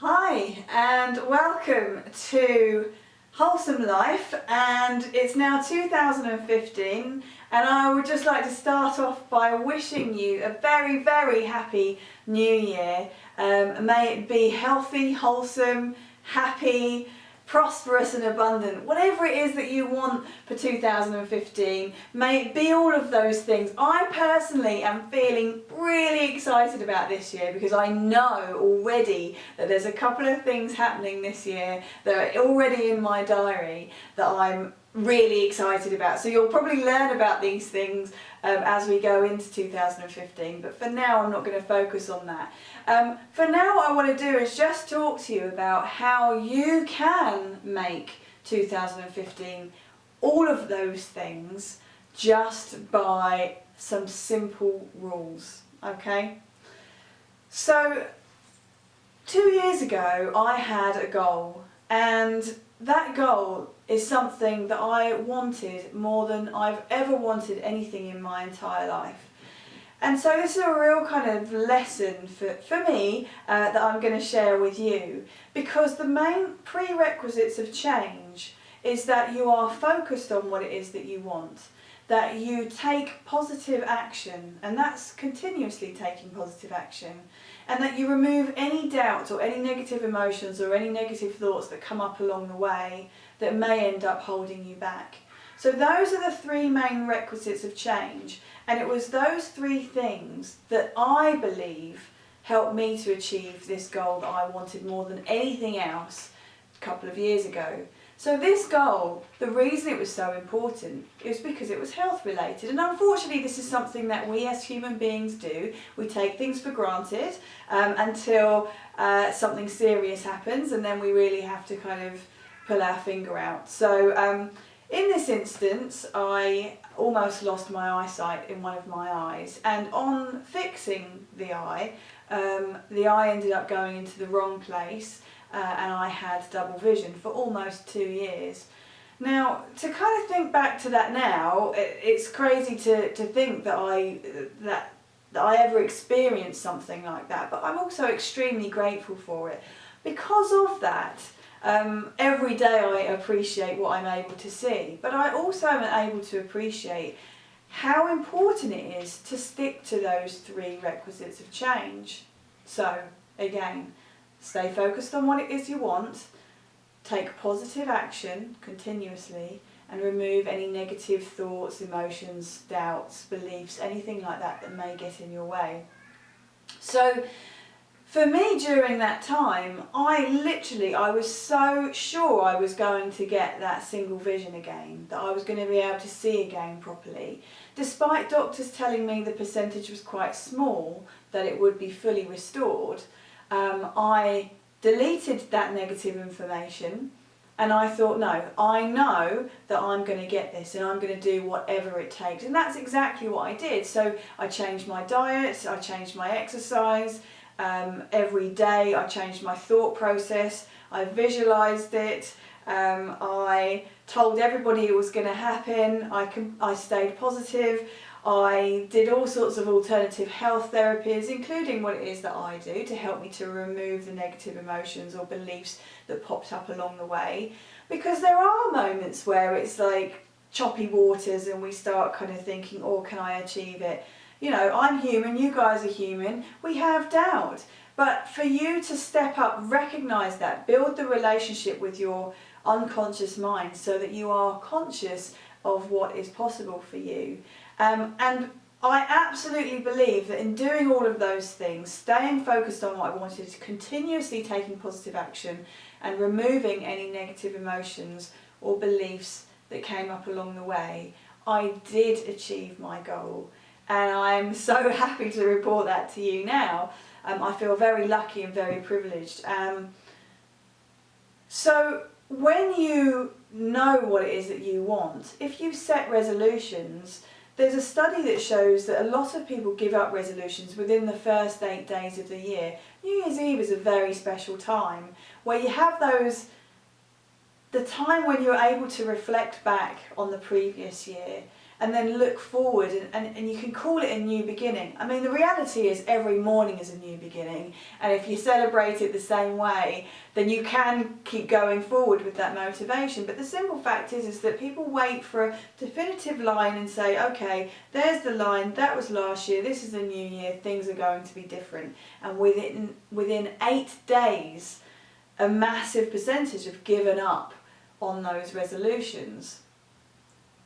Hi and welcome to Wholesome Life, and it's now 2015 and I would just like to start off by wishing you a very happy new year. May it be healthy, wholesome, happy, prosperous and abundant. Whatever it is that you want for 2015, may it be all of those things. I personally am feeling really excited about this year because I know already that there's a couple of things happening this year that are already in my diary that I'm really excited about. So you'll probably learn about these things as we go into 2015, but for now I'm not going to focus on that. For now what I want to do is just talk to you about how you can make 2015 all of those things just by some simple rules, okay? So 2 years ago I had a goal, and that goal is something that I wanted more than I've ever wanted anything in my entire life. And so this is a real kind of lesson for me that I'm going to share with you, because the main prerequisites of change is that you are focused on what it is that you want, that you take positive action, and that's continuously taking positive action, and that you remove any doubt or any negative emotions or any negative thoughts that come up along the way that may end up holding you back. So those are the three main requisites of change, and it was those three things that I believe helped me to achieve this goal that I wanted more than anything else a couple of years ago. So this goal, the reason it was so important is because it was health related, and unfortunately this is something that we as human beings do. We take things for granted until something serious happens, and then we really have to kind of pull our finger out. So in this instance I almost lost my eyesight in one of my eyes, and on fixing the eye ended up going into the wrong place. And I had double vision for almost 2 years. Now, to kind of think back to that now, it's crazy to think that I ever experienced something like that, but I'm also extremely grateful for it. Because of that, every day I appreciate what I'm able to see, but I also am able to appreciate how important it is to stick to those three requisites of change. So, again, stay focused on what it is you want, take positive action continuously, and remove any negative thoughts, emotions, doubts, beliefs, anything like that that may get in your way. So for me during that time, I was so sure I was going to get that single vision again, that I was going to be able to see again properly. Despite doctors telling me the percentage was quite small, that it would be fully restored, I deleted that negative information, and I thought, no, I know that I'm going to get this and I'm going to do whatever it takes. And that's exactly what I did. So I changed my diet, I changed my exercise, every day I changed my thought process, I visualised it, I told everybody it was going to happen, I stayed positive. I did all sorts of alternative health therapies, including what it is that I do to help me to remove the negative emotions or beliefs that popped up along the way. Because there are moments where it's like choppy waters and we start kind of thinking, oh, can I achieve it? You know, I'm human, you guys are human, we have doubt. But for you to step up, recognise that, build the relationship with your unconscious mind so that you are conscious of what is possible for you. And I absolutely believe that in doing all of those things, staying focused on what I wanted, continuously taking positive action and removing any negative emotions or beliefs that came up along the way, I did achieve my goal. And I'm so happy to report that to you now. I feel very lucky and very privileged. So when you know what it is that you want, if you set resolutions, there's a study that shows that a lot of people give up resolutions within the first 8 days of the year. New Year's Eve is a very special time where you have the time when you're able to reflect back on the previous year and then look forward, and you can call it a new beginning. I mean, the reality is every morning is a new beginning, and if you celebrate it the same way, then you can keep going forward with that motivation. But the simple fact is that people wait for a definitive line and say, okay, there's the line, that was last year, this is the new year, things are going to be different. And within 8 days, a massive percentage have given up on those resolutions.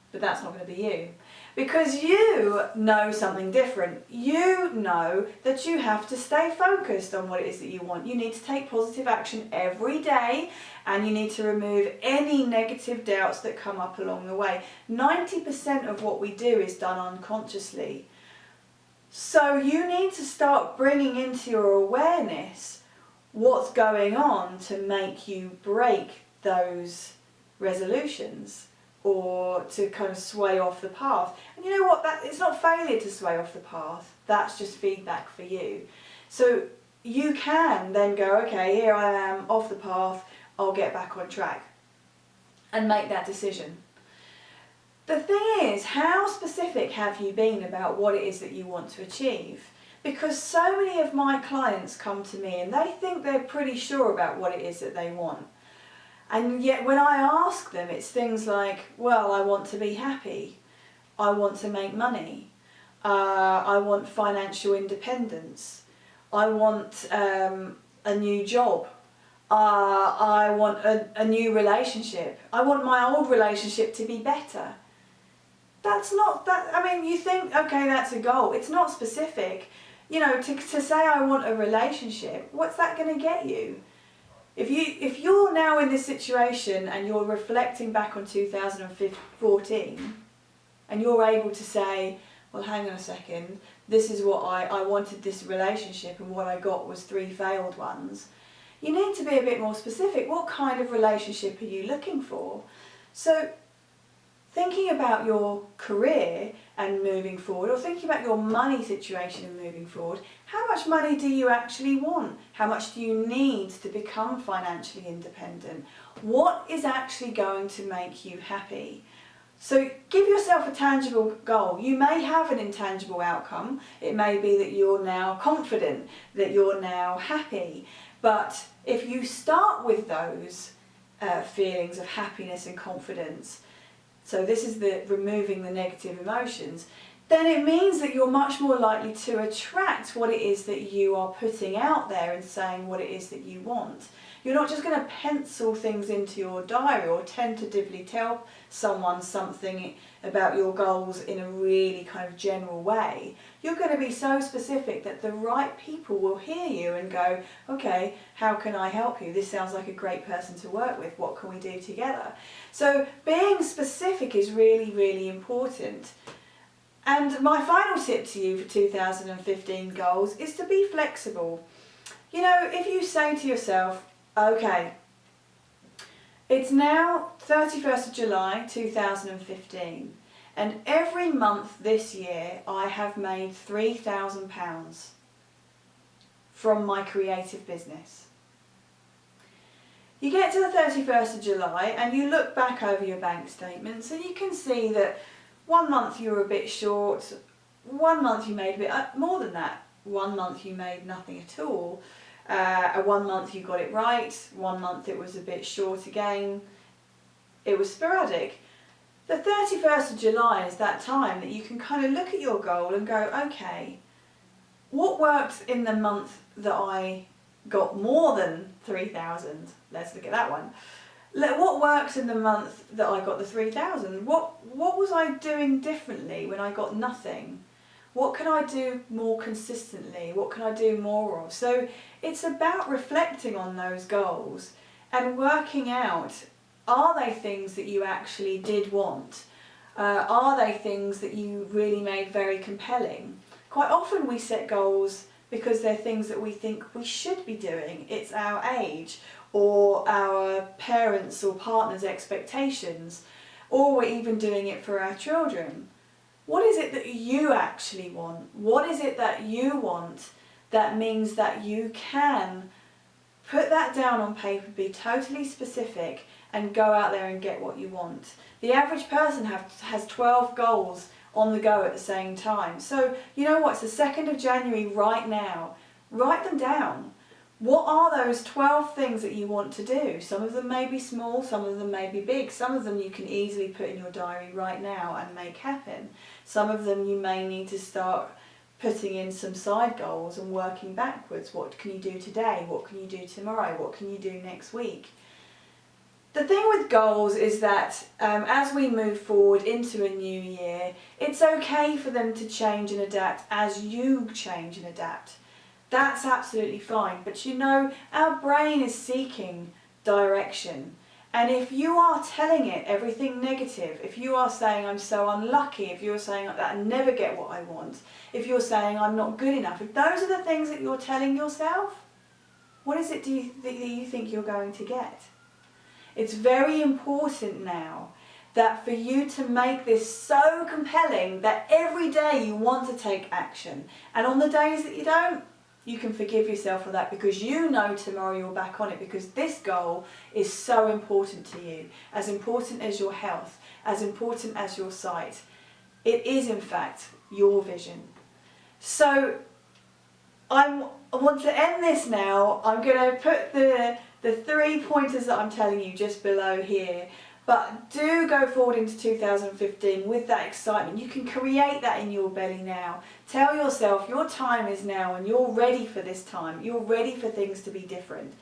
But that's not going to be you, because you know something different. You know that you have to stay focused on what it is that you want. You need to take positive action every day, and you need to remove any negative doubts that come up along the way. 90% of what we do is done unconsciously. So you need to start bringing into your awareness what's going on to make you break those resolutions, or to kind of sway off the path. And you know what, it's not failure to sway off the path, that's just feedback for you. So you can then go, okay, here I am off the path, I'll get back on track, and make that decision. The thing is, how specific have you been about what it is that you want to achieve? Because so many of my clients come to me and they think they're pretty sure about what it is that they want. And yet when I ask them, it's things like, well, I want to be happy, I want to make money, I want financial independence, I want a new job, I want a new relationship, I want my old relationship to be better. That's not that. I mean, you think, okay, that's a goal. It's not specific. You know, to say I want a relationship, what's that going to get you? If you're now in this situation and you're reflecting back on 2014, and you're able to say, well, hang on a second, this is what I wanted, this relationship, and what I got was 3 failed ones. You need to be a bit more specific. What kind of relationship are you looking for? So thinking about your career and moving forward, or thinking about your money situation and moving forward, how much money do you actually want? How much do you need to become financially independent? What is actually going to make you happy? So give yourself a tangible goal. You may have an intangible outcome. It may be that you're now confident, that you're now happy. But if you start with those feelings of happiness and confidence, so this is the removing the negative emotions, then it means that you're much more likely to attract what it is that you are putting out there and saying what it is that you want. You're not just going to pencil things into your diary or tentatively tell someone something about your goals in a really kind of general way. You're going to be so specific that the right people will hear you and go, okay, how can I help you? This sounds like a great person to work with. What can we do together? So being specific is really, really important. And my final tip to you for 2015 goals is to be flexible. You know, if you say to yourself, okay, it's now 31st of July 2015, and every month this year I have made £3,000 from my creative business. You get to the 31st of July and you look back over your bank statements and you can see that one month you were a bit short, one month you made a bit more than that, one month you made nothing at all. One month you got it right, one month it was a bit short again. It was sporadic. The 31st of July is that time that you can kind of look at your goal and go, okay, what worked in the month that I got more than 3,000? Let's look at that one. What works in the month that I got the 3,000? What was I doing differently when I got nothing? What can I do more consistently? What can I do more of? So it's about reflecting on those goals and working out, are they things that you actually did want? Are they things that you really made very compelling? Quite often we set goals because they're things that we think we should be doing. It's our age, or our parents' or partners' expectations, or we're even doing it for our children. What is it that you actually want? What is it that you want that means that you can put that down on paper, be totally specific, and go out there and get what you want. The average person has 12 goals on the go at the same time. So you know what, it's the 2nd of January right now. Write them down. What are those 12 things that you want to do? Some of them may be small, some of them may be big. Some of them you can easily put in your diary right now and make happen. Some of them you may need to start putting in some side goals and working backwards. What can you do today? What can you do tomorrow? What can you do next week? The thing with goals is that as we move forward into a new year, it's okay for them to change and adapt as you change and adapt. That's absolutely fine. But you know, our brain is seeking direction. And if you are telling it everything negative, if you are saying I'm so unlucky, if you're saying that I never get what I want, if you're saying I'm not good enough, if those are the things that you're telling yourself, what is it that you think you're going to get? It's very important now that for you to make this so compelling that every day you want to take action. And on the days that you don't, you can forgive yourself for that, because you know tomorrow you're back on it, because this goal is so important to you, as important as your health, as important as your sight. It is in fact your vision. So I want to end this now. I'm going to put the 3 pointers that I'm telling you just below here. But do go forward into 2015 with that excitement. You can create that in your belly now. Tell yourself your time is now and you're ready for this time. You're ready for things to be different.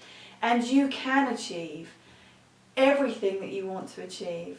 And you can achieve everything that you want to achieve.